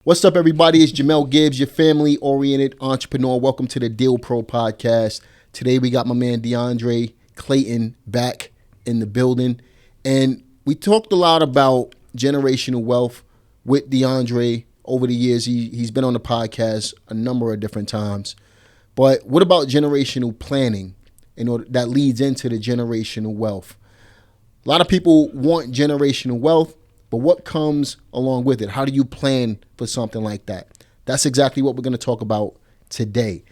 What's up, everybody? It's Jamel Gibbs, your family-oriented entrepreneur. Welcome to the Deal Pro Podcast. Today, we got my man DeAndre Clayton back in the building. And we talked a lot about generational wealth with DeAndre over the years. He's been on the podcast a number of different times. But what about generational planning that leads into the generational wealth? A lot of people want generational wealth, but what comes along with it? How do you plan for something like that? That's exactly what we're going to talk about today.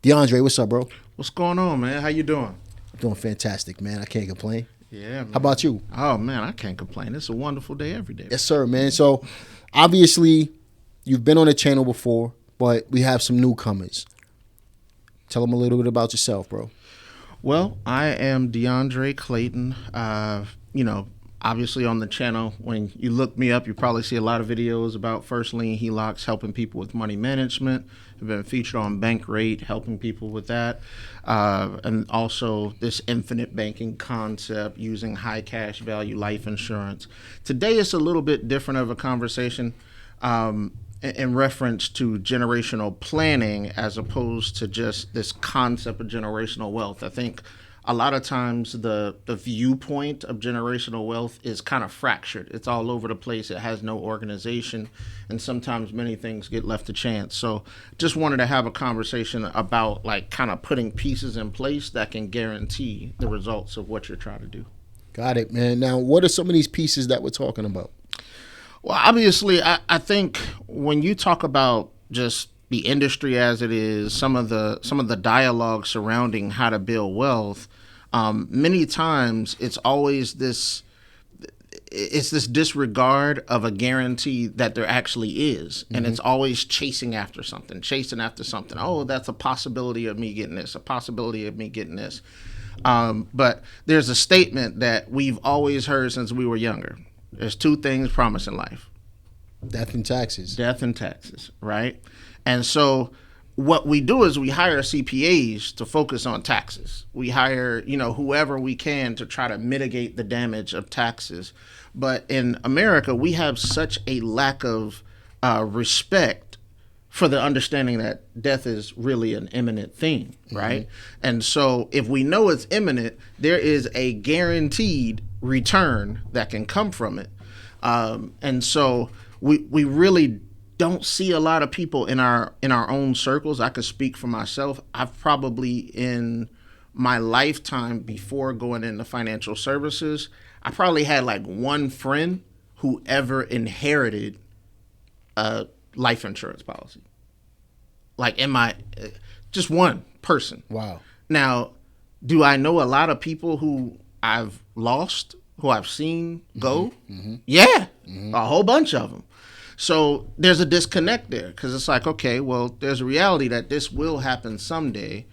DeAndre, what's up, bro? What's going on, man? How you doing? I'm doing fantastic, man. I can't complain. Yeah, man. How about you? Oh, man, I can't complain. It's a wonderful day every day. Yes, sir, man. So, obviously, you've been on the channel before, but we have some newcomers. Tell them a little bit about yourself, bro. Well, I am DeAndre Clayton. Obviously on the channel, when you look me up, you probably see a lot of videos about first lien HELOCs, helping people with money management. I've been featured on Bank Rate, helping people with that. And also this infinite banking concept using high cash value life insurance. Today it's a little bit different of a conversation in reference to generational planning as opposed to just this concept of generational wealth. I think a lot of times the viewpoint of generational wealth is kind of fractured. It's all over the place. It has no organization, and sometimes many things get left to chance. So just wanted to have a conversation about kind of putting pieces in place that can guarantee the results of what you're trying to do. Got it, man. Now, what are some of these pieces that we're talking about? Well, obviously, I think when you talk about just the industry as it is, some of the dialogue surrounding how to build wealth, many times it's always this disregard of a guarantee that there actually is. And it's always chasing after something. Oh, that's a possibility of me getting this, a possibility of me getting this. But there's a statement that we've always heard since we were younger. There's two things promised in life. Death and taxes. Death and taxes, right? And so what we do is we hire CPAs to focus on taxes. We hire, whoever we can to try to mitigate the damage of taxes. But in America, we have such a lack of respect for the understanding that death is really an imminent thing, right? And so if we know it's imminent, there is a guaranteed return that can come from it. And so we really don't see a lot of people in our own circles. I could speak for myself. I've probably in my lifetime before going into financial services, I probably had one friend who ever inherited a life insurance policy. Just one person. Wow. Now, do I know a lot of people who I've lost, who I've seen go? Yeah, a whole bunch of them. So there's a disconnect there because it's okay, well, there's a reality that this will happen someday,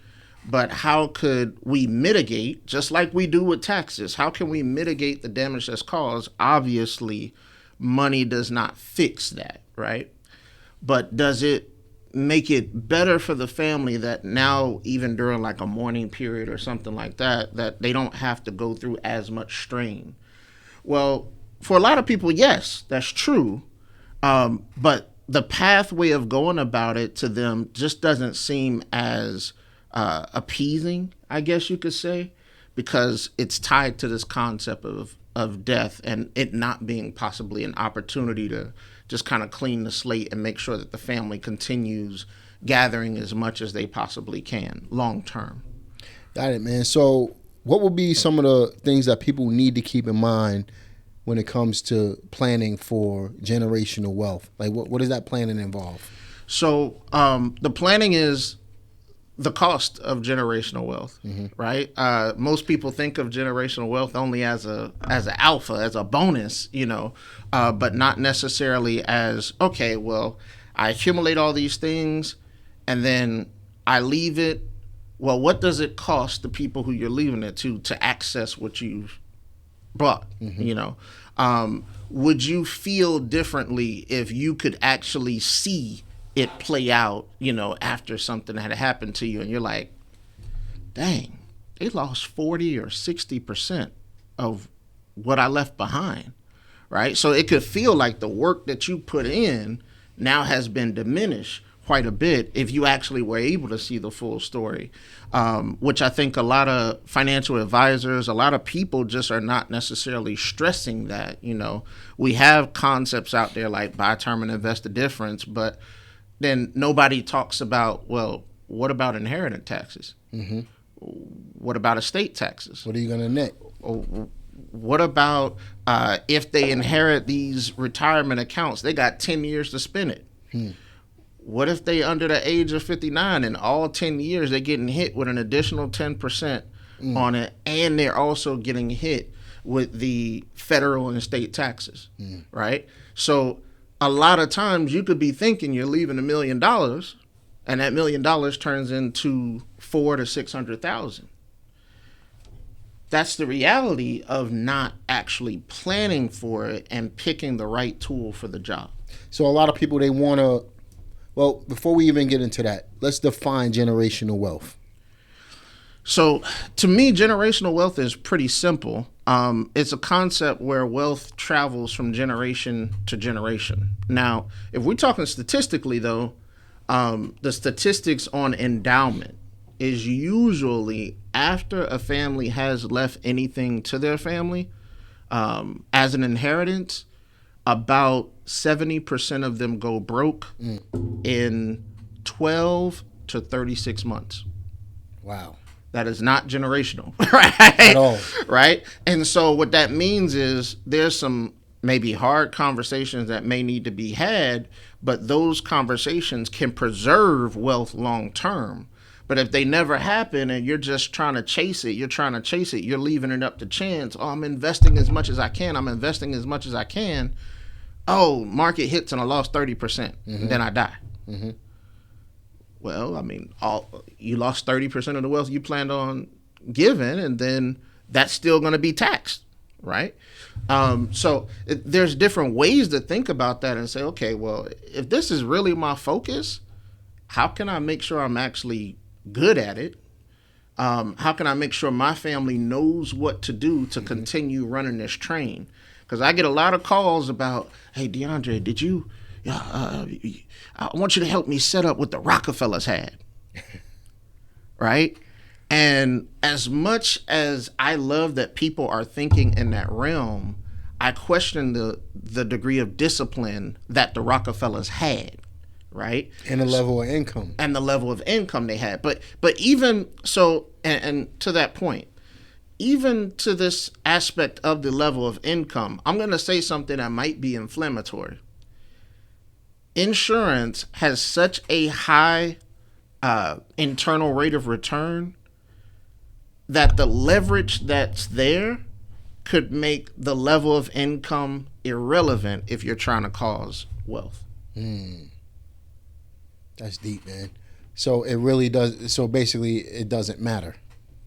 but how could we mitigate, just like we do with taxes, how can we mitigate the damage that's caused? Obviously, money does not fix that, right? But does it make it better for the family that now, even during a mourning period or something like that, that they don't have to go through as much strain? Well, for a lot of people, yes, that's true. But the pathway of going about it to them just doesn't seem as appeasing, I guess you could say, because it's tied to this concept of death and it not being possibly an opportunity to just kind of clean the slate and make sure that the family continues gathering as much as they possibly can long term. Got it, man. So what would be some of the things that people need to keep in mind when it comes to planning for generational wealth? What does that planning involve? So the planning is the cost of generational wealth, right? Most people think of generational wealth only as an alpha, as a bonus, but not necessarily as, okay, well, I accumulate all these things and then I leave it. Well, what does it cost the people who you're leaving it to access what you've brought? Would you feel differently if you could actually see it play out, after something had happened to you and you're like, dang, they lost 40 or 60% of what I left behind, right? So it could feel like the work that you put in now has been diminished quite a bit if you actually were able to see the full story, which I think a lot of financial advisors, a lot of people just are not necessarily stressing that. We have concepts out there like buy term and invest the difference, but then nobody talks about, well, what about inheritance taxes? Mm-hmm. What about estate taxes? What are you going to net? What about if they inherit these retirement accounts? They got 10 years to spend it. What if they under the age of 59 and all 10 years they're getting hit with an additional 10% on it, and they're also getting hit with the federal and state taxes, right? So a lot of times you could be thinking you're leaving $1 million, and that $1 million turns into $400,000 to $600,000. That's the reality of not actually planning for it and picking the right tool for the job. So a lot of people, they want to, well, before we even get into that, let's define generational wealth. So to me, generational wealth is pretty simple. It's a concept where wealth travels from generation to generation. Now, if we're talking statistically, though, the statistics on endowment is usually after a family has left anything to their family as an inheritance, about 70% of them go broke in 12 to 36 months. Wow. That is not generational, right? At all. Right? And so what that means is there's some maybe hard conversations that may need to be had, but those conversations can preserve wealth long term. But if they never happen and you're just trying to chase it, you're leaving it up to chance. Oh, I'm investing as much as I can. Oh, market hits and I lost 30%, and then I die. Mm-hmm. Well, I mean, you lost 30% of the wealth you planned on giving, and then that's still going to be taxed, right? So there's different ways to think about that and say, okay, well, if this is really my focus, how can I make sure I'm actually good at it? How can I make sure my family knows what to do to continue running this train? Because I get a lot of calls about, hey, DeAndre, did you, I want you to help me set up what the Rockefellers had, right? And as much as I love that people are thinking in that realm, I question the degree of discipline that the Rockefellers had, right? And the level of income. And the level of income they had. But even so, and to that point, even to this aspect of the level of income, I'm going to say something that might be inflammatory. Insurance has such a high internal rate of return that the leverage that's there could make the level of income irrelevant if you're trying to cause wealth. That's deep, man. So it really does. So basically, it doesn't matter.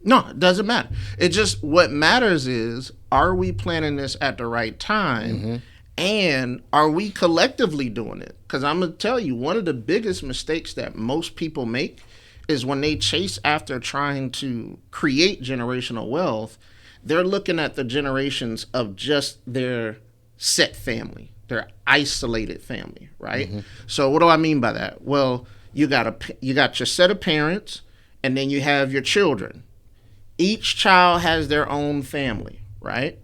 No, it doesn't matter. It just, what matters is, are we planning this at the right time? Mm-hmm. And are we collectively doing it? Because I'm going to tell you, one of the biggest mistakes that most people make is when they chase after trying to create generational wealth, they're looking at the generations of just their set family, their isolated family, right? Mm-hmm. So what do I mean by that? Well, you got your set of parents, and then you have your children. Each child has their own family, right?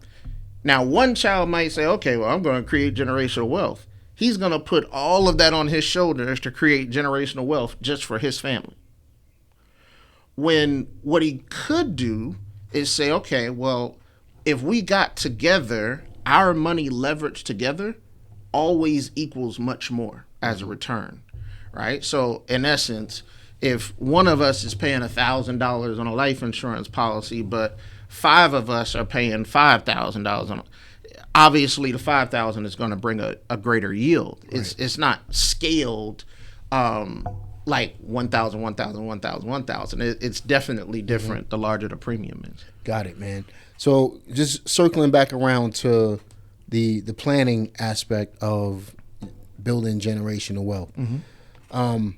Now, one child might say, okay, well, I'm going to create generational wealth. He's going to put all of that on his shoulders to create generational wealth just for his family. When what he could do is say, okay, well, if we got together, our money leveraged together always equals much more as a return, right? So in essence, if one of us is paying $1,000 on a life insurance policy, but 5 of us are paying $5,000 on it, obviously the $5,000 is going to bring a greater yield. Right. It's not scaled like 1,000, 1,000, 1,000, 1,000. It's definitely different the larger the premium is. Got it, man. So just circling back around to the planning aspect of building generational wealth. Mm-hmm.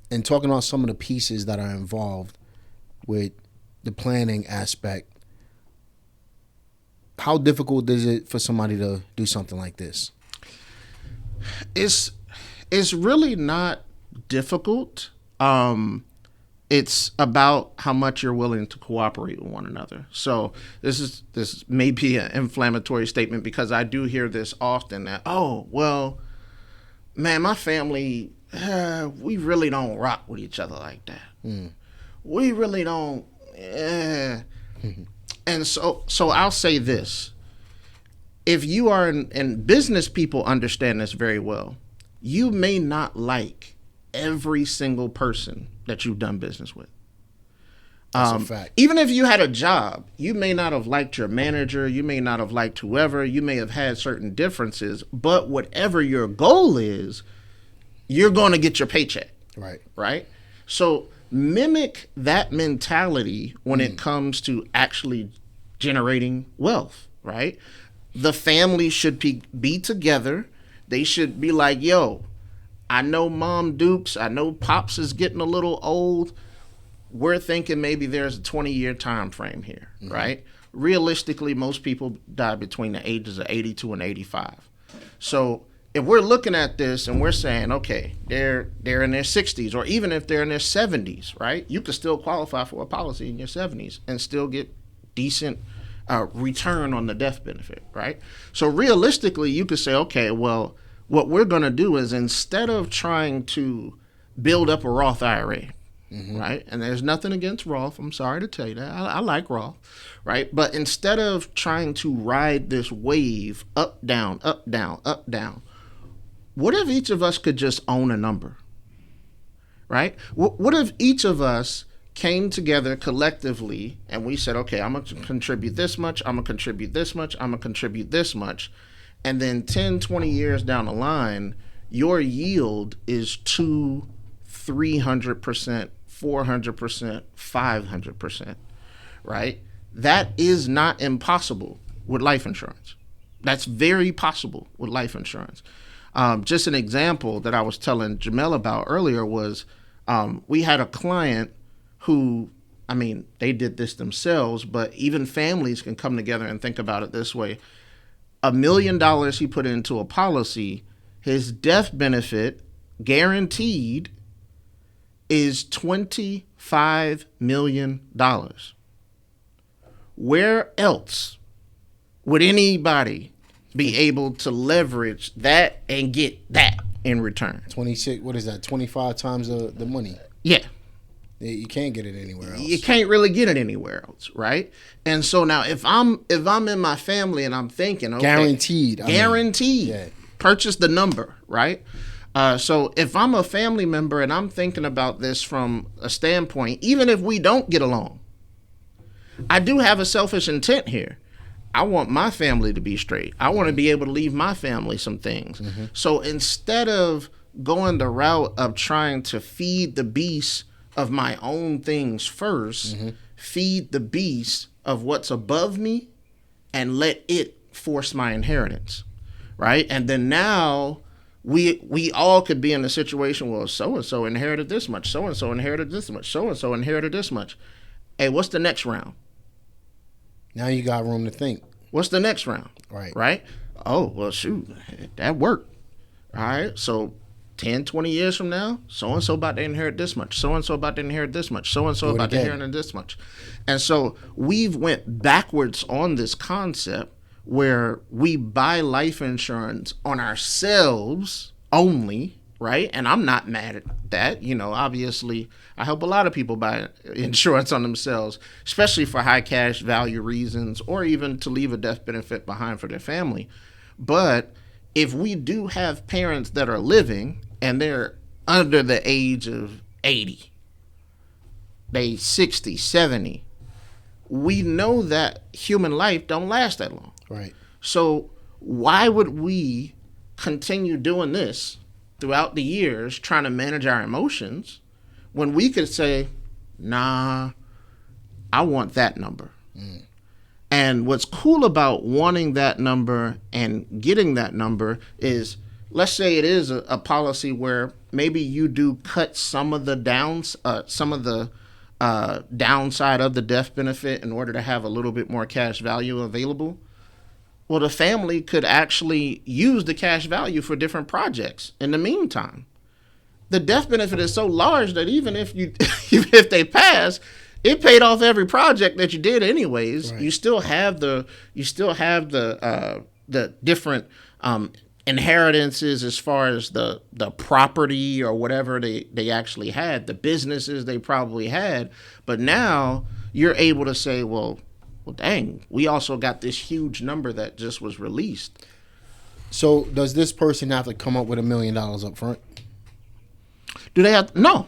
And talking about some of the pieces that are involved with the planning aspect, how difficult is it for somebody to do something like this? It's really not difficult. It's about how much you're willing to cooperate with one another. So this may be an inflammatory statement because I do hear this often that, oh, well, man, my family, we really don't rock with each other like that. We really don't. And so I'll say this. If you are and business people understand this very well, you may not like every single person that you've done business with. That's a fact. Even if you had a job, you may not have liked your manager, you may not have liked whoever, you may have had certain differences, but whatever your goal is, you're going to get your paycheck. Right. Right? So mimic that mentality when it comes to actually generating wealth, right? The family should be together. They should be like, yo, I know Mom Dukes, I know Pops is getting a little old. We're thinking maybe there's a 20-year time frame here, right? Realistically, most people die between the ages of 82 and 85. So if we're looking at this and we're saying, okay, they're in their 60s, or even if they're in their 70s, right? You could still qualify for a policy in your 70s and still get decent return on the death benefit, right? So realistically, you could say, okay, well, what we're going to do is instead of trying to build up a Roth IRA, right? And there's nothing against Roth. I'm sorry to tell you that. I like Roth, right? But instead of trying to ride this wave up, down, up, down, up, down, what if each of us could just own a number, right? What if each of us came together collectively and we said, okay, I'm going to contribute this much, I'm going to contribute this much, I'm going to contribute this much. And then 10, 20 years down the line, your yield is 200%, 300%, 400%, 500%, right? That is not impossible with life insurance. That's very possible with life insurance. Just an example that I was telling Jamel about earlier was we had a client who, I mean, they did this themselves, but even families can come together and think about it this way. $1 million he put into a policy, his death benefit guaranteed is $25 million. Where else would anybody be able to leverage that and get that in return? 26, what is that? 25 times the money. Yeah. You can't get it anywhere else. You can't really get it anywhere else, right? And so now if I'm in my family and I'm thinking, okay, guaranteed, yeah. Purchase the number, right? So if I'm a family member and I'm thinking about this from a standpoint, even if we don't get along, I do have a selfish intent here. I want my family to be straight. I want to be able to leave my family some things. So instead of going the route of trying to feed the beast of my own things first, feed the beast of what's above me and let it force my inheritance, right? And then now we all could be in a situation where so-and-so inherited this much, so-and-so inherited this much, so-and-so inherited this much. Hey, what's the next round? Now you got room to think. What's the next round? Right? Oh, well, shoot, that worked. All right, so 10, 20 years from now, so-and-so about to inherit this much, so-and-so about to inherit this much, so-and-so about to inherit this much. And so we've went backwards on this concept where we buy life insurance on ourselves only, right? And I'm not mad at that. You know, obviously, I help a lot of people buy insurance on themselves, especially for high cash value reasons or even to leave a death benefit behind for their family. But if we do have parents that are living and they're under the age of 80, they 60, 70, we know that human life don't last that long. Right. So why would we continue doing this throughout the years, trying to manage our emotions, when we could say, nah, I want that number. And what's cool about wanting that number and getting that number is, let's say it is a policy where maybe you do cut some of the downside of the death benefit in order to have a little bit more cash value available. well, the family could actually use the cash value for different projects in the meantime. The death benefit is so large that even if even if they pass, it paid off every project that you did anyways. Right. You still have the different inheritances as far as the property or whatever they actually had, the businesses they probably had. But now you're able to say, well, dang, we also got this huge number that just was released. So does this person have to come up with $1 million up front? Do they have? No.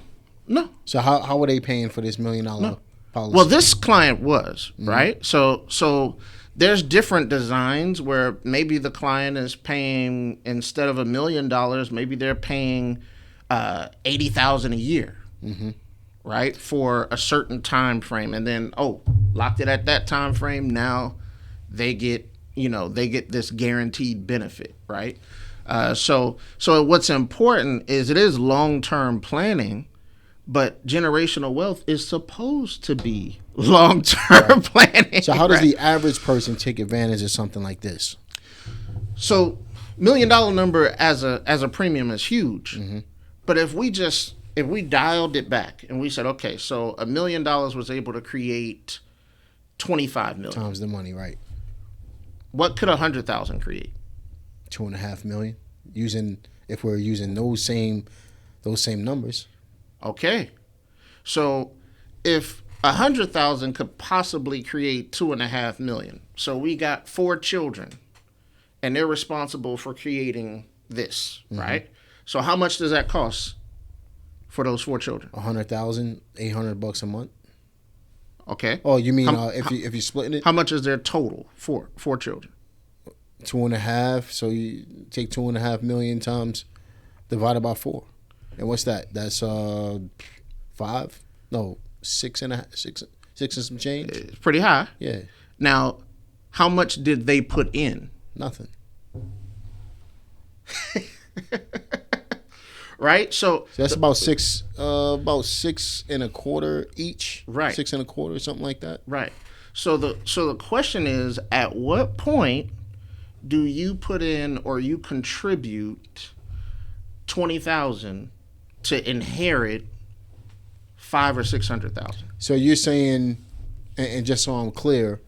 So how are they paying for this $1 million policy? Well, this client was, right? So there's different designs where maybe the client is paying, instead of $1 million, maybe they're paying $80,000 a year, right, for a certain time frame, and then locked it at that time frame. Now they get this guaranteed benefit, right? So what's important is it is long-term planning, but generational wealth is supposed to be long-term planning. So how does the average person take advantage of something like this? So $1 million number as a premium is huge. But if we dialed it back and we said, okay, so $1 million was able to create 25 million. Times the money, right. What could 100,000 create? 2.5 million. If we're using those same numbers. Okay. So if 100,000 could possibly create 2.5 million. So we got 4 children and they're responsible for creating this, right? So how much does that cost for those 4 children? 100,000, $800 a month. Okay. Oh, you mean if you're splitting it? How much is their total for 4 children? 2.5. So you take 2.5 million times divided by 4. And what's that? That's 5? No, 6.5. 6 and some change. It's pretty high. Yeah. Now, how much did they put in? Nothing. Right. So that's about 6 1/4 each. Right. 6 1/4, something like that. Right. So the question is, at what point do you put in or you contribute 20,000 to inherit 500,000 or 600,000? So you're saying, and just so I'm clear,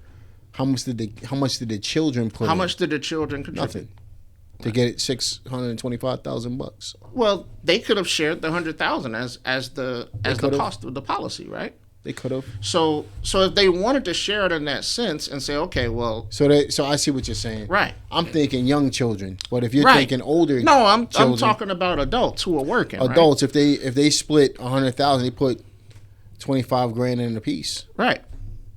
how much did the children put in? How much did the children contribute? Nothing. To get it $625,000. Well, they could have shared the 100,000 as the cost of the policy, right? They could have. So if they wanted to share it in that sense and say, okay, well, so I see what you're saying. Right. I'm thinking young children, but if you're thinking older, no, I'm talking about adults who are working. Adults, right? if they split 100,000, they put 25 grand in a piece. Right.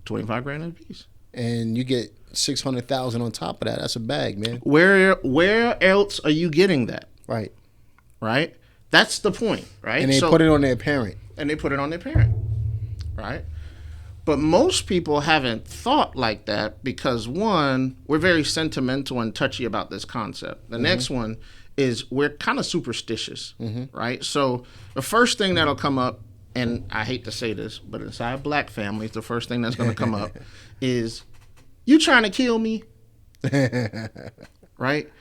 25 grand in a piece. And you get 600,000 on top of that. That's a bag, man. Where else are you getting that? Right. Right. That's the point, right? And they put it on their parent. Right. But most people haven't thought like that because, one, we're very sentimental and touchy about this concept. The next one is we're kind of superstitious, right? So the first thing that'll come up, and I hate to say this, but inside black families, the first thing that's going to come up is, you trying to kill me? Right?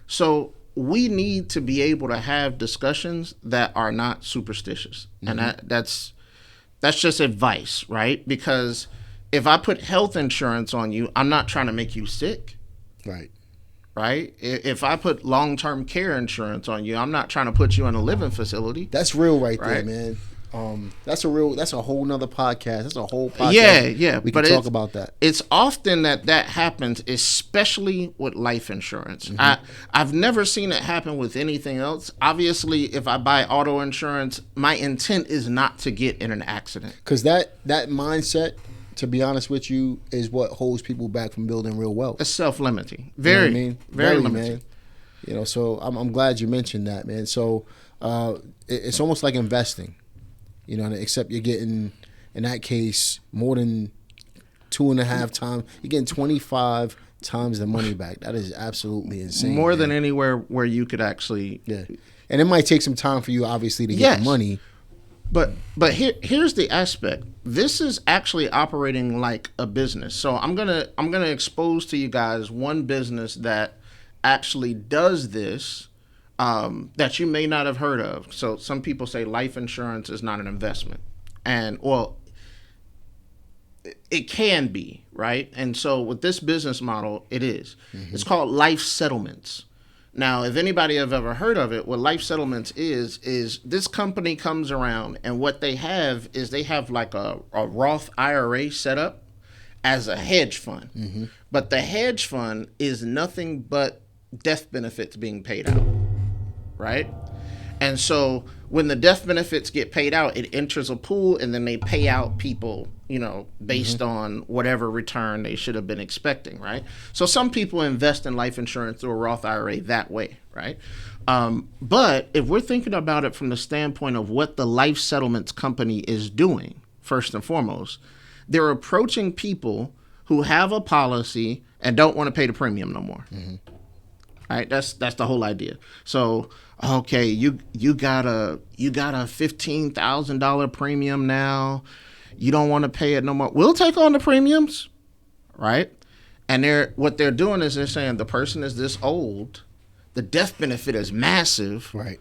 So we need to be able to have discussions that are not superstitious. And that's just advice, right? Because if I put health insurance on you, I'm not trying to make you sick. Right. Right? If I put long-term care insurance on you, I'm not trying to put you in a living facility. That's real right there, man. That's a whole nother podcast. That's a whole podcast. Yeah. We can talk about that. It's often that happens, especially with life insurance. I've never seen it happen with anything else. Obviously, if I buy auto insurance, my intent is not to get in an accident. Because that mindset, to be honest with you, is what holds people back from building real wealth. It's self-limiting. Very, you know what I mean? Very limiting. Man. You know, so I'm glad you mentioned that, man. So it's almost like investing. You know, except you're getting, in that case, more than 2.5 times. You're getting 25 times the money back. That is absolutely insane. More than anywhere where you could actually. Yeah. And it might take some time for you, obviously, to get the money. Here's the aspect. This is actually operating like a business. So I'm gonna expose to you guys one business that actually does this, that you may not have heard of. So some people say life insurance is not an investment, and well, it can be, right? And so with this business model, it is. Mm-hmm. It's called life settlements. Now, if anybody have ever heard of it, what life settlements is this company comes around, and what they have is they have like a Roth IRA set up as a hedge fund. Mm-hmm. But the hedge fund is nothing but death benefits being paid out, right? And so when the death benefits get paid out, it enters a pool, and then they pay out people, based mm-hmm. on whatever return they should have been expecting, right? So some people invest in life insurance through a Roth IRA that way, right? But if we're thinking about it from the standpoint of what the life settlements company is doing, first and foremost, they're approaching people who have a policy and don't want to pay the premium no more. Mm-hmm. Right? That's the whole idea. So, okay, you got a $15,000 premium now. You don't want to pay it no more. We'll take on the premiums, right? And what they're doing is they're saying the person is this old, the death benefit is massive. Right.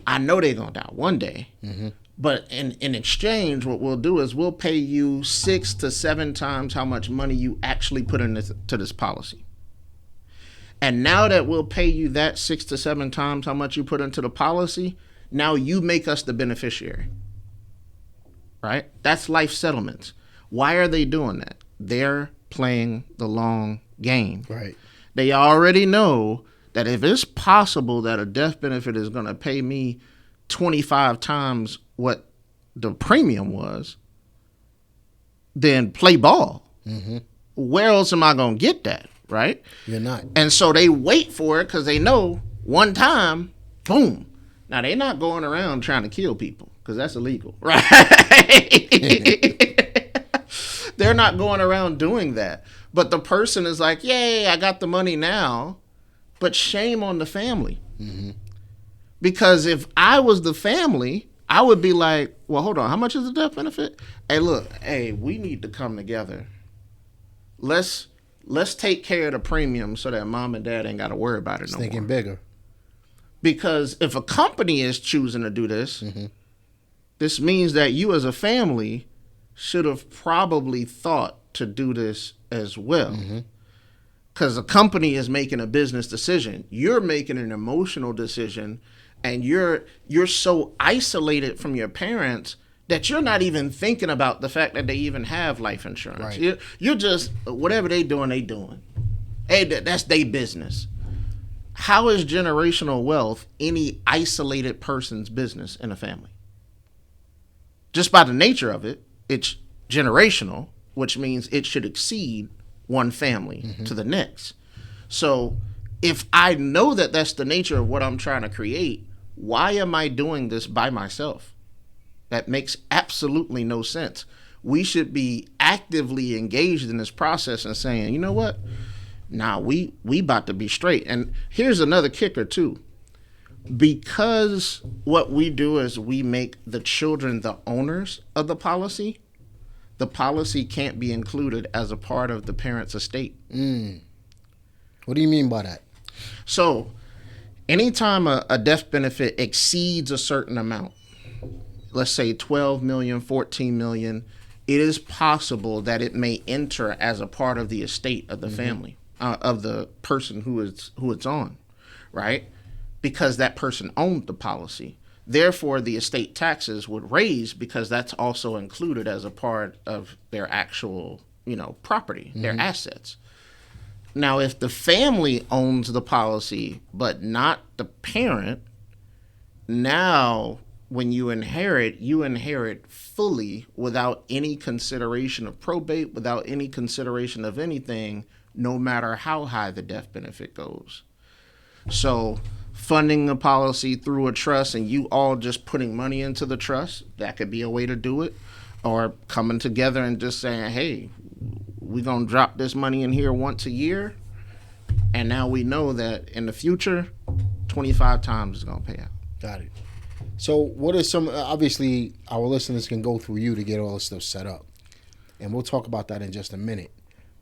I know they're gonna die one day. Mm-hmm. But in exchange, what we'll do is we'll pay you 6 to 7 times how much money you actually put into this policy. And now that we'll pay you that 6 to 7 times how much you put into the policy, now you make us the beneficiary. Right? That's life settlements. Why are they doing that? They're playing the long game. Right. They already know that if it's possible that a death benefit is going to pay me 25 times what the premium was, then play ball. Mm-hmm. Where else am I going to get that? Right? You're not. And so they wait for it because they know one time, boom. Now, they're not going around trying to kill people because that's illegal, right? They're not going around doing that. But the person is like, yay, I got the money now, but shame on the family. Mm-hmm. Because if I was the family, I would be like, well, hold on, how much is the death benefit? Hey, look, we need to come together. Let's take care of the premium so that mom and dad ain't got to worry about it no more. Thinking bigger. Because if a company is choosing to do this, mm-hmm. this means that you as a family should have probably thought to do this as well. Because a company is making a business decision. You're making an emotional decision, and you're so isolated from your parents that you're not even thinking about the fact that they even have life insurance. Right. You're just, whatever they doing. Hey, that's their business. How is generational wealth any isolated person's business in a family? Just by the nature of it, it's generational, which means it should exceed one family mm-hmm. to the next. So if I know that that's the nature of what I'm trying to create, why am I doing this by myself? That makes absolutely no sense. We should be actively engaged in this process and saying, you know what? Nah, we about to be straight. And here's another kicker too. Because what we do is we make the children the owners of the policy can't be included as a part of the parent's estate. What do you mean by that? So anytime a death benefit exceeds a certain amount, let's say 12 million, 14 million, it is possible that it may enter as a part of the estate of the mm-hmm. family, of the person who it's on, right? Because that person owned the policy. Therefore, the estate taxes would raise because that's also included as a part of their actual, property, mm-hmm. their assets. Now, if the family owns the policy, but not the parent, now when you inherit fully without any consideration of probate, without any consideration of anything, no matter how high the death benefit goes. So funding a policy through a trust and you all just putting money into the trust, that could be a way to do it. Or coming together and just saying, hey, we're going to drop this money in here once a year. And now we know that in the future, 25 times it's going to pay out. Got it. So what are some, obviously our listeners can go through you to get all this stuff set up. And we'll talk about that in just a minute.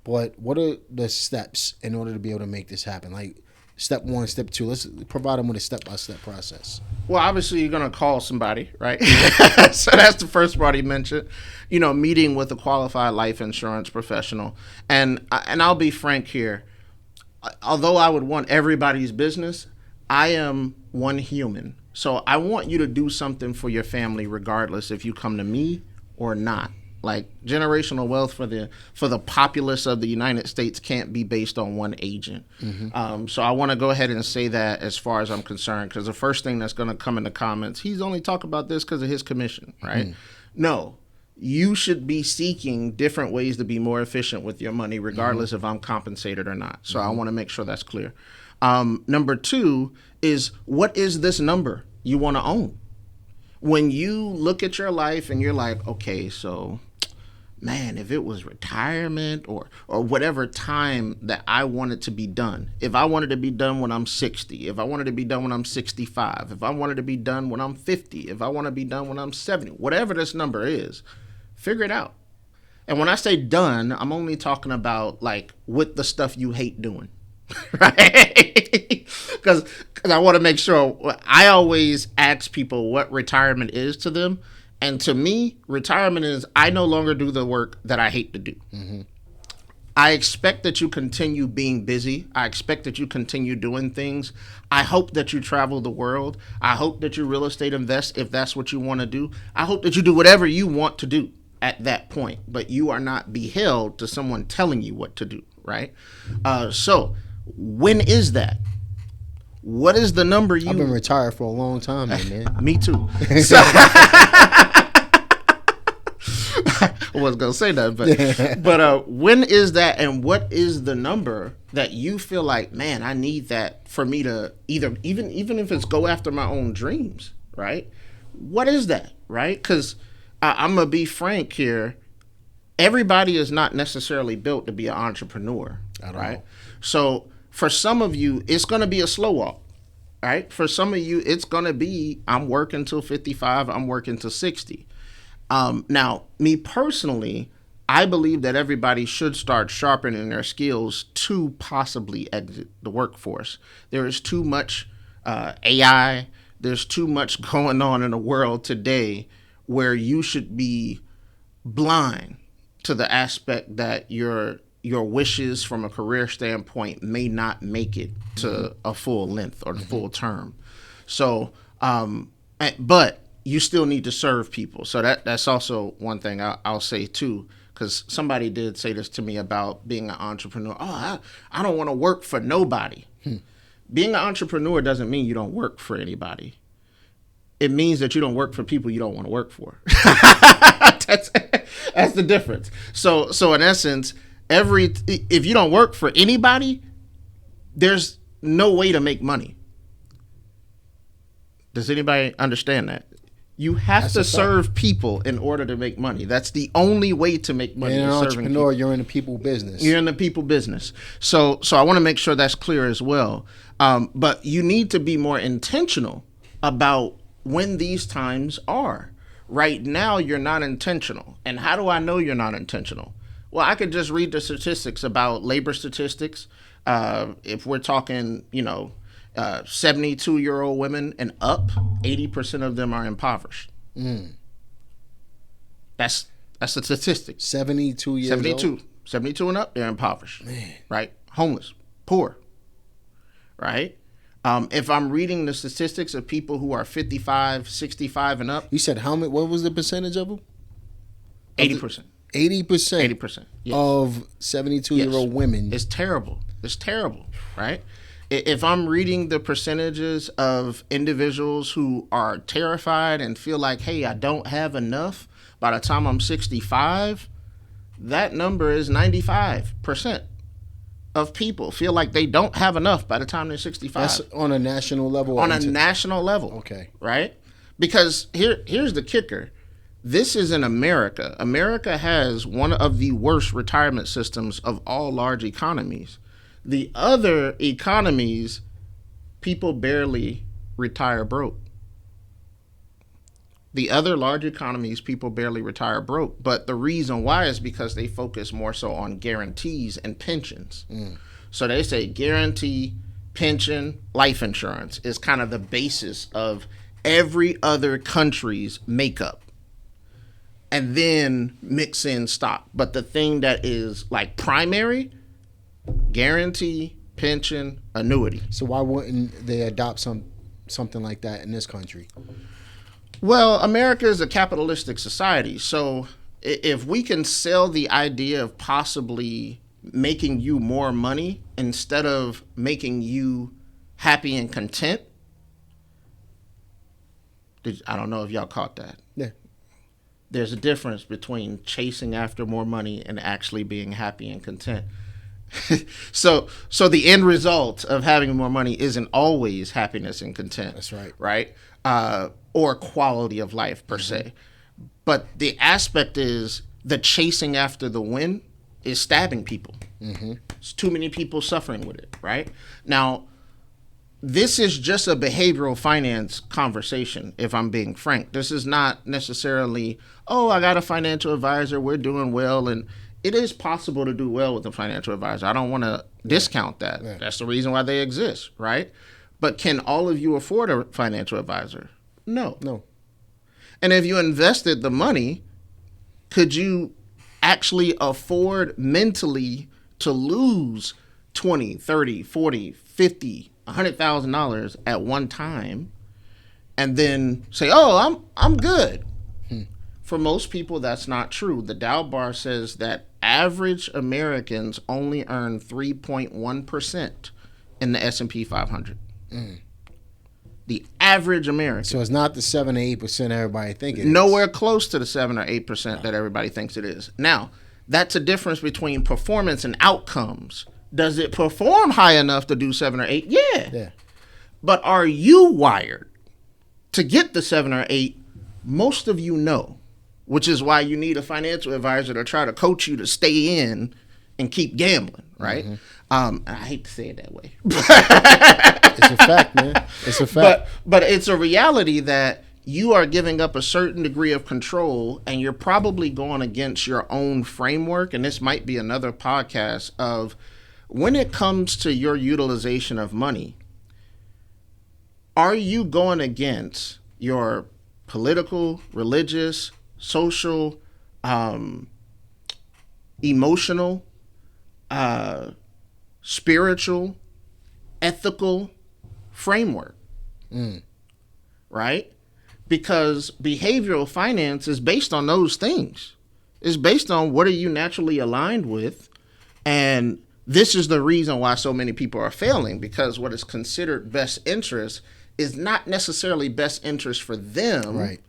But what are the steps in order to be able to make this happen? Like step 1, step 2, let's provide them with a step-by-step process. Well, obviously you're going to call somebody, right? So that's the first part he mentioned, meeting with a qualified life insurance professional. And I'll be frank here. Although I would want everybody's business, I am one human. So I want you to do something for your family regardless if you come to me or not. Like generational wealth for the populace of the United States can't be based on one agent. Mm-hmm. So I want to go ahead and say that as far as I'm concerned, because the first thing that's going to come in the comments, he's only talking about this because of his commission, right? Mm-hmm. No, you should be seeking different ways to be more efficient with your money, regardless mm-hmm. if I'm compensated or not. So mm-hmm. I want to make sure that's clear. Number 2 is, what is this number you want to own? When you look at your life and you're like, okay, so man, if it was retirement or whatever time that I wanted to be done, if I wanted to be done when I'm 60, if I wanted to be done when I'm 65, if I wanted to be done when I'm 50, if I want to be done when I'm 70, whatever this number is, figure it out. And when I say done, I'm only talking about like with the stuff you hate doing, right? Because I want to make sure. I always ask people what retirement is to them. And to me, retirement is I no longer do the work that I hate to do. Mm-hmm. I expect that you continue being busy. I expect that you continue doing things. I hope that you travel the world. I hope that you real estate invest if that's what you want to do. I hope that you do whatever you want to do at that point. But you are not beheld to someone telling you what to do, right? So when is that? What is the number you... I've been retired for a long time, man. Me too. I wasn't gonna say that, but when is that, and what is the number that you feel like, man, I need that for me to either even if it's go after my own dreams, right? What is that, right? Because I'm gonna be frank here. Everybody is not necessarily built to be an entrepreneur, right? So for some of you, it's gonna be a slow walk. Right? For some of you, it's going to be, I'm working till 55, I'm working till 60. Now, me personally, I believe that everybody should start sharpening their skills to possibly exit the workforce. There is too much AI. There's too much going on in the world today where you should be blind to the aspect that your wishes from a career standpoint may not make it to a full length or the full term. So, but you still need to serve people. So that's also one thing I'll say too, because somebody did say this to me about being an entrepreneur. Oh, I don't want to work for nobody. Being an entrepreneur doesn't mean you don't work for anybody. It means that you don't work for people you don't want to work for. That's the difference. So in essence, if you don't work for anybody, there's no way to make money. Does anybody understand that? You have to serve people in order to make money. That's the only way to make money. And an entrepreneur, you're in the people business. You're in the people business. So I want to make sure that's clear as well. But you need to be more intentional about when these times are. Right now, you're not intentional. And how do I know you're not intentional? Well, I could just read the statistics about labor statistics. If we're talking, 72-year-old women and up, 80% of them are impoverished. That's the statistic. 72 years old? 72 and up, they're impoverished. Man. Right? Homeless, poor. Right? If I'm reading the statistics of people who are 55, 65 and up. You said how many? What was the percentage of them? 80%. 80%? 80%. Yes. Of 72-year-old women. It's terrible. It's terrible, right? If I'm reading the percentages of individuals who are terrified and feel like, hey, I don't have enough by the time I'm 65, that number is 95% of people feel like they don't have enough by the time they're 65. That's on a national level? On a national level. Okay. Right? Because here's the kicker. This is in America. America has one of the worst retirement systems of all large economies. The other economies, people barely retire broke. The other large economies, people barely retire broke. But the reason why is because they focus more so on guarantees and pensions. So they say guarantee, pension, life insurance is kind of the basis of every other country's makeup. And then mix in stock. But the thing that is like primary, guarantee, pension, annuity. So why wouldn't they adopt something like that in this country? Well, America is a capitalistic society. So if we can sell the idea of possibly making you more money instead of making you happy and content, I don't know if y'all caught that. Yeah. There's a difference between chasing after more money and actually being happy and content. So the end result of having more money isn't always happiness and content. That's right. Right? Or quality of life per se. But the aspect is the chasing after the win is stabbing people. It's too many people suffering with it, right? Now, this is just a behavioral finance conversation, if I'm being frank. This is not necessarily, oh, I got a financial advisor, we're doing well. And it is possible to do well with a financial advisor. I don't want to discount that. Yeah. That's the reason why they exist, right? But can all of you afford a financial advisor? No. And if you invested the money, could you actually afford mentally to lose $20, $30, $40, $50, $100,000 at one time and then say, oh, I'm good? For most people, that's not true. The Dow bar says that average Americans only earn 3.1% in the S&P 500. The average American. So it's not the 7 or 8% everybody think it is. Nowhere close to the 7 or 8% that everybody thinks it is. Now, that's a difference between performance and outcomes. Does it perform high enough to do 7 or 8? Yeah. But are you wired to get the 7 or 8? Most of you know, which is why you need a financial advisor to try to coach you to stay in and keep gambling, right? I hate to say it that way. It's a fact, man. It's a fact. But it's a reality that you are giving up a certain degree of control and you're probably going against your own framework. And this might be another podcast of when it comes to your utilization of money, are you going against your political, religious, social, emotional, spiritual, ethical framework? Right? Because behavioral finance is based on those things. It's based on what are you naturally aligned with. And this is the reason why so many people are failing, because what is considered best interest is not necessarily best interest for them. Right.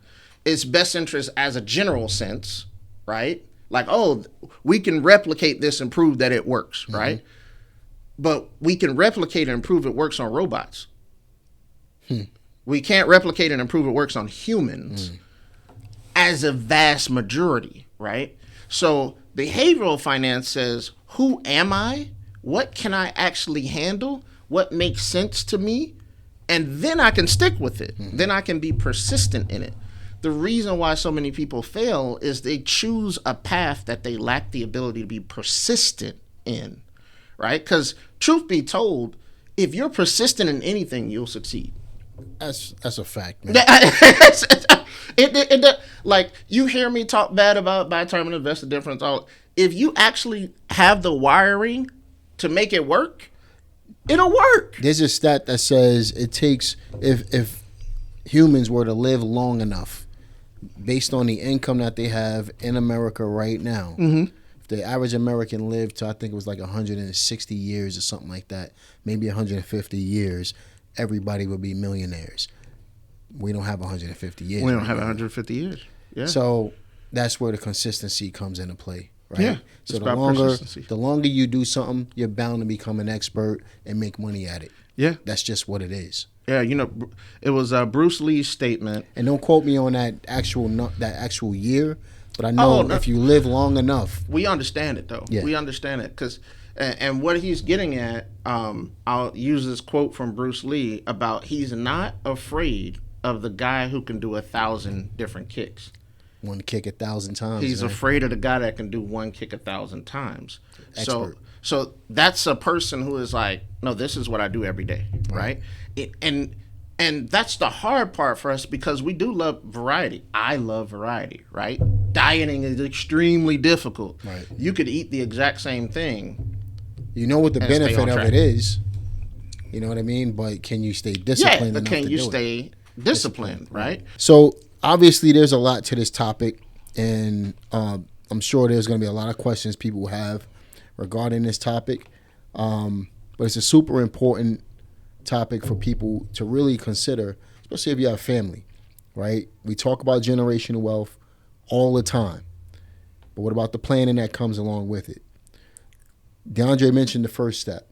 It's best interest as a general sense, right? Like, oh, we can replicate this and prove that it works, right? But we can replicate and prove it works on robots. We can't replicate and improve it works on humans as a vast majority, right? So behavioral finance says, who am I? What can I actually handle? What makes sense to me? And then I can stick with it. Then I can be persistent in it. The reason why so many people fail is they choose a path that they lack the ability to be persistent in, right? Because truth be told, if you're persistent in anything, you'll succeed. That's a fact, man. Like, you hear me talk bad about buy term and invest the difference. If you actually have the wiring to make it work, it'll work. There's a stat that says it takes, if humans were to live long enough, based on the income that they have in America right now, if the average American lived to, I think it was like 160 years or something like that, maybe 150 years, everybody would be millionaires. We don't have 150 years. We don't have 150 years. Yeah. So that's where the consistency comes into play, right? Yeah. So the longer you do something, you're bound to become an expert and make money at it. Yeah. That's just what it is. Yeah, you know, it was Bruce Lee's statement. And don't quote me on that actual year, but I know if you live long enough. We understand it, though. Yeah. We understand it because, and what he's getting at, I'll use this quote from Bruce Lee about he's not afraid of the guy who can do 1,000 different kicks. One kick 1,000 times. He's man. afraid of the guy that can do one kick 1,000 times. Expert. So that's a person who is like, no, this is what I do every day, right? And that's the hard part for us because we do love variety. I love variety, right? Dieting is extremely difficult. Right. You could eat the exact same thing. You know what the and stay benefit on of track. it is. You know what I mean? But can you stay disciplined Yeah, but enough can to you do it? stay disciplined, right? So obviously there's a lot to this topic, and I'm sure there's going to be a lot of questions people have regarding this topic. But it's a super important topic for people to really consider, especially if you have family, right? We talk about generational wealth all the time, but what about the planning that comes along with it? DeAndre mentioned the first step,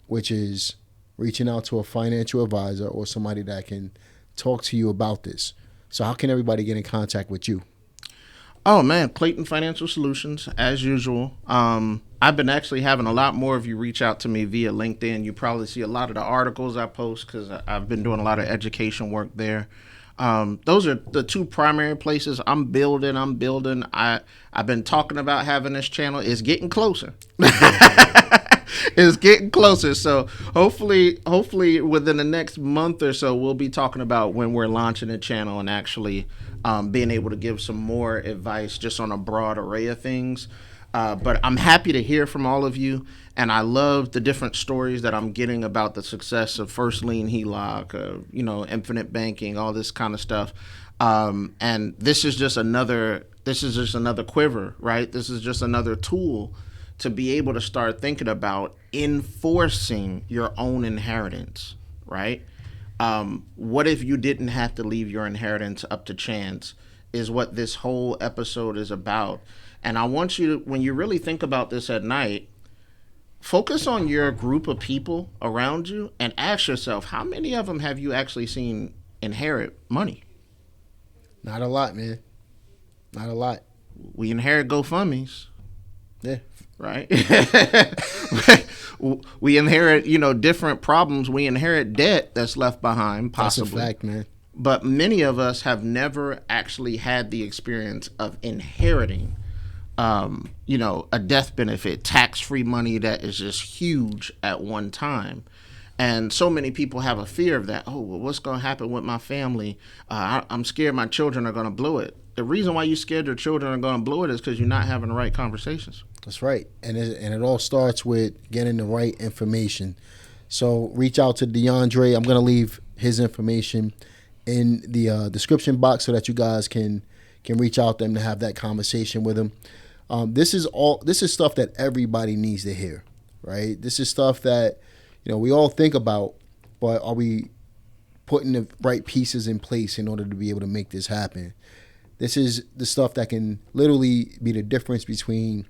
which is reaching out to a financial advisor or somebody that can talk to you about this. So how can everybody get in contact with you? Oh man, Clayton Financial Solutions, as usual. I've been actually having a lot more of you reach out to me via LinkedIn. You probably see a lot of the articles I post because I've been doing a lot of education work there. Those are the two primary places I'm building. I've been talking about having this channel. It's getting closer. It's getting closer. So hopefully within the next month or so, we'll be talking about when we're launching the channel and actually being able to give some more advice just on a broad array of things. But I'm happy to hear from all of you, and I love the different stories that I'm getting about the success of First Lien HELOC, infinite banking, all this kind of stuff. And this is just another quiver, right? This is just another tool to be able to start thinking about enforcing your own inheritance, right? What if you didn't have to leave your inheritance up to chance is what this whole episode is about. And I want you to, when you really think about this at night, focus on your group of people around you and ask yourself, how many of them have you actually seen inherit money? Not a lot, man. Not a lot. We inherit GoFundMes. Yeah. Right? We inherit, different problems. We inherit debt that's left behind, possibly. That's a fact, man. But many of us have never actually had the experience of inheriting, a death benefit, tax-free money that is just huge at one time. And so many people have a fear of that. Oh, well, what's going to happen with my family? I'm scared my children are going to blow it. The reason why you're scared your children are going to blow it is because you're not having the right conversations. That's right. And it all starts with getting the right information. So reach out to DeAndre. I'm going to leave his information in the description box so that you guys can reach out to him to have that conversation with him. This is stuff that everybody needs to hear, right? This is stuff that, we all think about, but are we putting the right pieces in place in order to be able to make this happen? This is the stuff that can literally be the difference between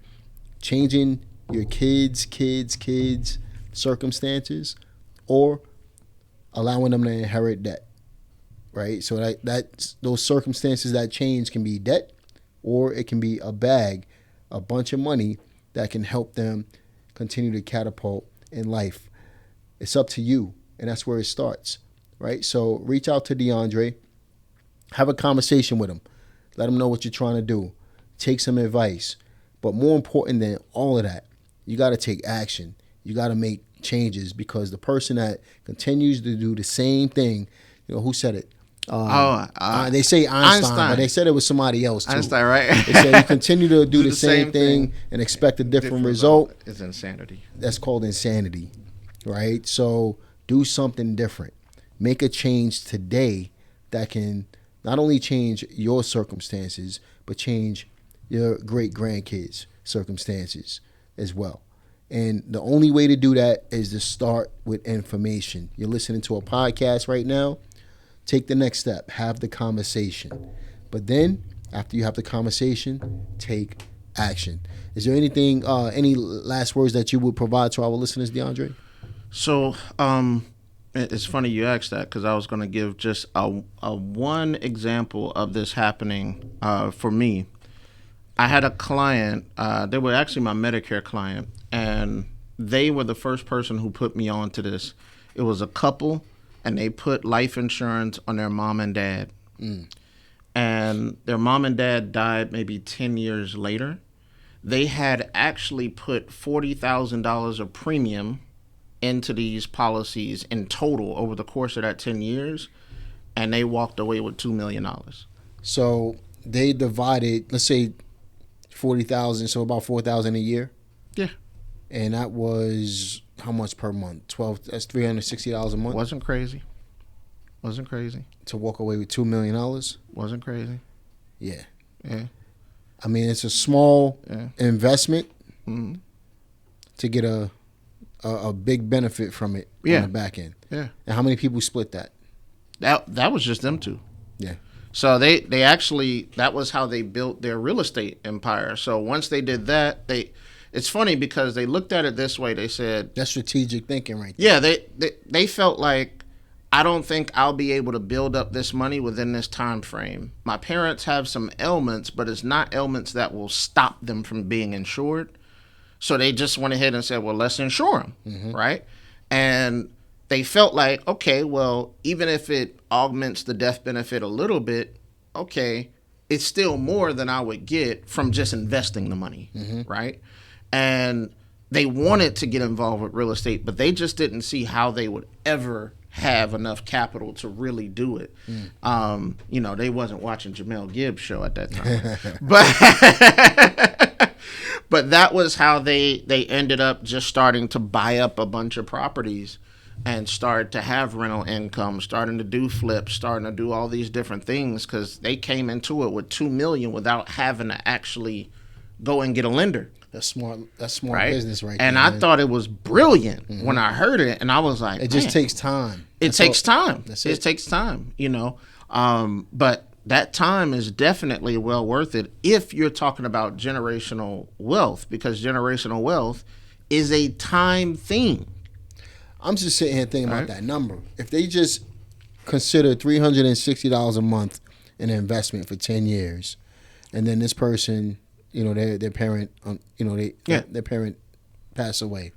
changing your kids' circumstances or allowing them to inherit debt, right? So that those circumstances that change can be debt, or it can be a bunch of money that can help them continue to catapult in life. It's up to you, and that's where it starts, right? So reach out to DeAndre, have a conversation with him, let him know what you're trying to do, take some advice. But more important than all of that, you got to take action. You got to make changes, because the person that continues to do the same thing, who said it? They say Einstein, but they said it was somebody else too. Einstein, right? They said you continue to do the same thing and expect a different result. It's insanity. That's called insanity, right? So do something different. Make a change today that can not only change your circumstances, but change your great-grandkids' circumstances as well. And the only way to do that is to start with information. You're listening to a podcast right now. Take the next step. Have the conversation. But then, after you have the conversation, take action. Is there anything, any last words that you would provide to our listeners, DeAndre? So, it's funny you asked that, because I was going to give just a one example of this happening for me. I had a client, they were actually my Medicare client, and they were the first person who put me on to this. It was a couple, and they put life insurance on their mom and dad. And their mom and dad died maybe 10 years later. They had actually put $40,000 of premium into these policies in total over the course of that 10 years, and they walked away with $2 million. So they divided, let's say, 40,000, so about 4,000 a year. Yeah. And that was how much per month? 12. That's $360 a month. Wasn't crazy. To walk away with $2 million. Wasn't crazy. Yeah. Yeah. I mean, it's a small investment to get a big benefit from it on the back end. Yeah. And how many people split that? That was just them two. Yeah. So they actually, that was how they built their real estate empire. So once they did that, it's funny because they looked at it this way. They said, that's strategic thinking right there. Yeah, they felt like, I don't think I'll be able to build up this money within this time frame. My parents have some ailments, but it's not ailments that will stop them from being insured. So they just went ahead and said, well, let's insure them, right? And they felt like, okay, well, even if it augments the death benefit a little bit, okay, it's still more than I would get from just investing the money, right? And they wanted to get involved with real estate, but they just didn't see how they would ever have enough capital to really do it. They wasn't watching Jamel Gibbs show at that time. But that was how they ended up just starting to buy up a bunch of properties and start to have rental income, starting to do flips, starting to do all these different things because they came into it with $2 million without having to actually go and get a lender. That's smart Right? business right and there. I thought it was brilliant when I heard it, and I was like, it just takes time. It takes time. That's it takes time, but that time is definitely well worth it if you're talking about generational wealth, because generational wealth is a time thing. I'm just sitting here thinking about that number. If they just consider $360 a month an investment for 10 years, and then this person, their parent, their parent passed away,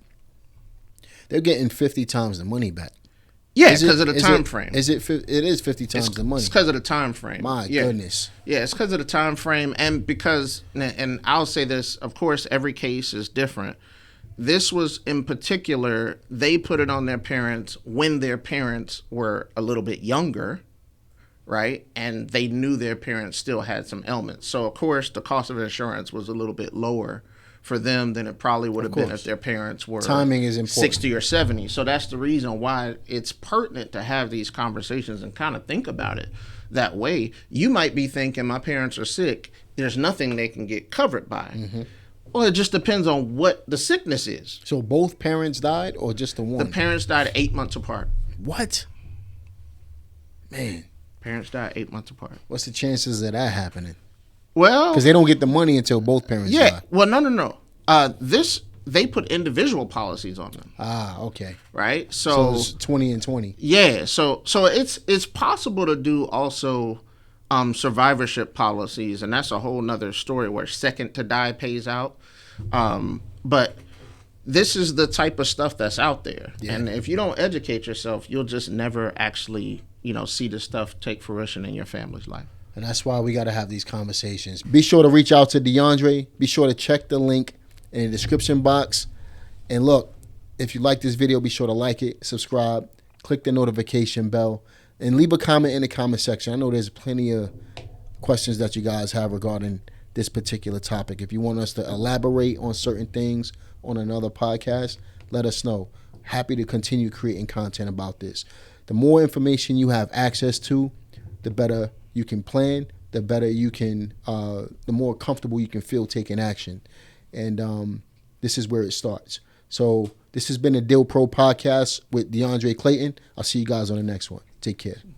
they're getting 50 times the money back. Yeah, because of the time frame. It is 50 times the money. It's because of the time frame. My goodness. Yeah, it's because of the time frame, and because, and I'll say this, of course, every case is different. This was in particular, they put it on their parents when their parents were a little bit younger, right? And they knew their parents still had some ailments. So, of course, the cost of insurance was a little bit lower for them than it probably would have been if their parents were timing is important. 60 or 70. So that's the reason why it's pertinent to have these conversations and kind of think about it that way. You might be thinking, my parents are sick, there's nothing they can get covered by. Well, it just depends on what the sickness is. So both parents died or just the one? The parents died 8 months apart. What? Man. Parents died 8 months apart. What's the chances of that happening? Well, because they don't get the money until both parents die. Well, no. They put individual policies on them. Okay. Right? So it's 20 and 20. Yeah. So it's possible to do also survivorship policies, and that's a whole nother story where second to die pays out. But this is the type of stuff that's out there. Yeah. And if you don't educate yourself, you'll just never actually, see the stuff take fruition in your family's life. And that's why we got to have these conversations. Be sure to reach out to DeAndre. Be sure to check the link in the description box. And look, if you like this video, be sure to like it, subscribe, click the notification bell, and leave a comment in the comment section. I know there's plenty of questions that you guys have regarding this particular topic. If you want us to elaborate on certain things on another podcast, let us know. Happy to continue creating content about this. The more information you have access to, the better you can plan, the better you can, the more comfortable you can feel taking action. And this is where it starts. So this has been the Deal Pro Podcast with DeAndre Clayton. I'll see you guys on the next one. Take care.